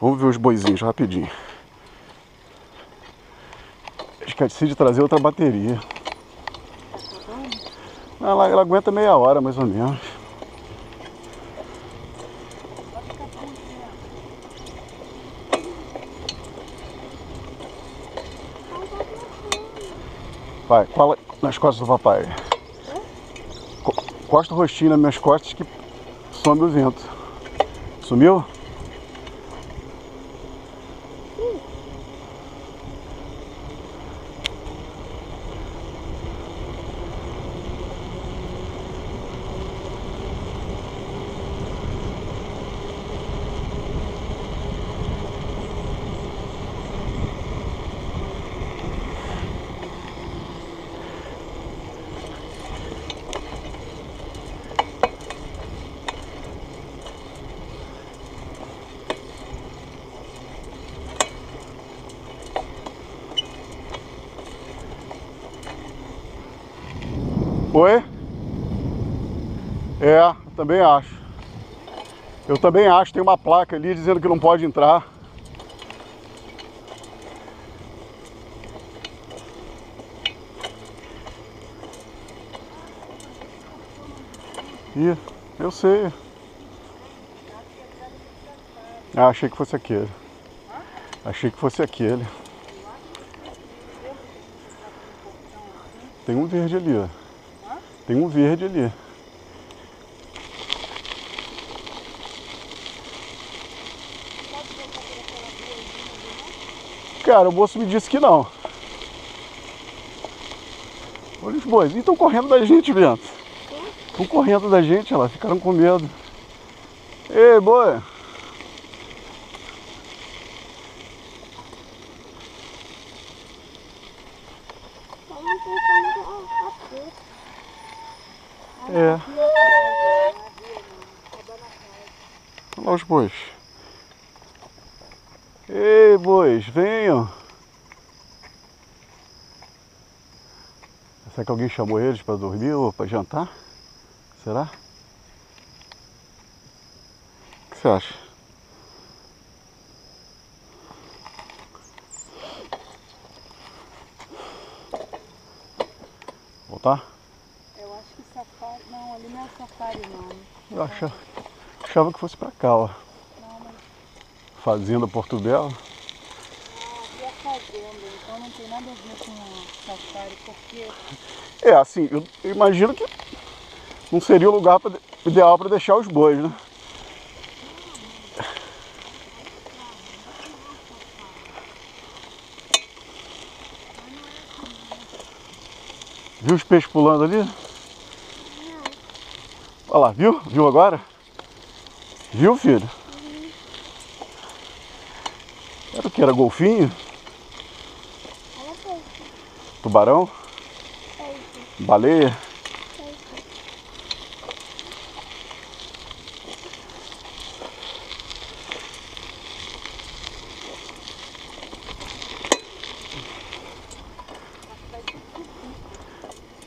Vamos ver os boizinhos rapidinho. Esqueci de trazer outra bateria. Ela aguenta meia hora mais ou menos. Vai, cola nas costas do papai. Costa o rostinho nas minhas costas que some o vento. Sumiu? Oi? É, também acho. Eu também acho, tem uma placa ali dizendo que não pode entrar. Ih, eu sei. Ah, achei que fosse aquele. Achei que fosse aquele. Tem um verde ali, ó. Tem um verde ali. Cara, o moço me disse que não. Olha os bois. E estão correndo da gente, Bento. Estão correndo da gente, olha lá. Ficaram com medo. Ei, boi. É. Olha lá os bois. Ei, bois, venham. Será que alguém chamou eles para dormir ou para jantar? Será? O que você acha? Voltar? Eu acho que safari... Não, ali não é safari não. Eu achava que fosse para cá, ó. Não, mas... Fazenda Porto Belo. Ah, aqui é fazenda, então não tem nada a ver com safari, porque... É, assim, eu imagino que não seria o lugar ideal para deixar os bois, né? Viu os peixes pulando ali? Olha lá, viu? Viu agora? Viu, filho? Era o que? Era golfinho? Tubarão? Baleia?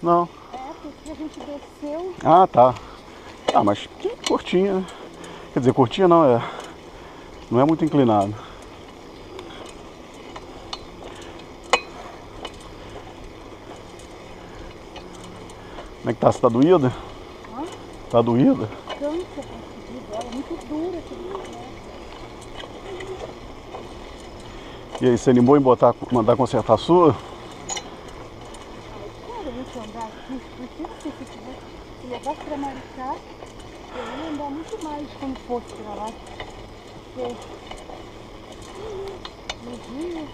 Não. É, porque a gente desceu... Ah, tá. Ah, mas que curtinha, né? Quer dizer, curtinha não é. Não é muito inclinado. Como é que tá? Você tá doída? Hã? Tá doída? Cansa pra subir dela, é muito dura aquele lugar. E aí, você animou em mandar consertar a sua? Claro, a gente andar aqui, porque se tivesse, levasse pra Maricá, eu ia andar muito mais quando fosse pra lá. Porque no dia,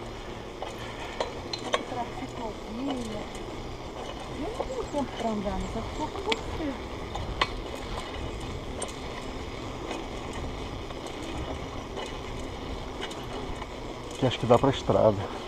pra ciclovia, eu não tenho tempo pra andar, mas eu vou com você. Que acho que dá pra estrada.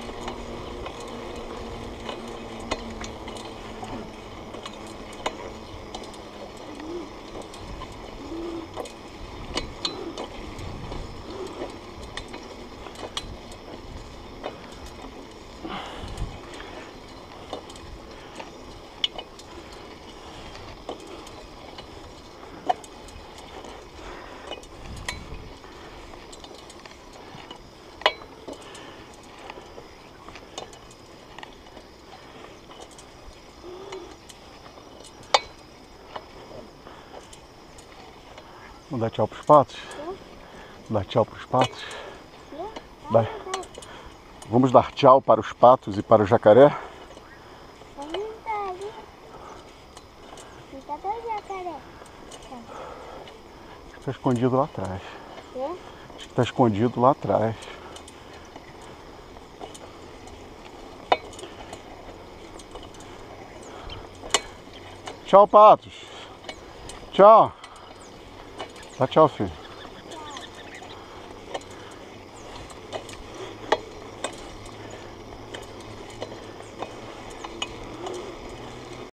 Vamos dar tchau pros patos? Dar tchau pros patos? Vai. Vamos dar tchau para os patos e para o jacaré? Acho que está escondido lá atrás. Acho que está escondido lá atrás. Tchau, patos. Tchau. Dá tchau, filho.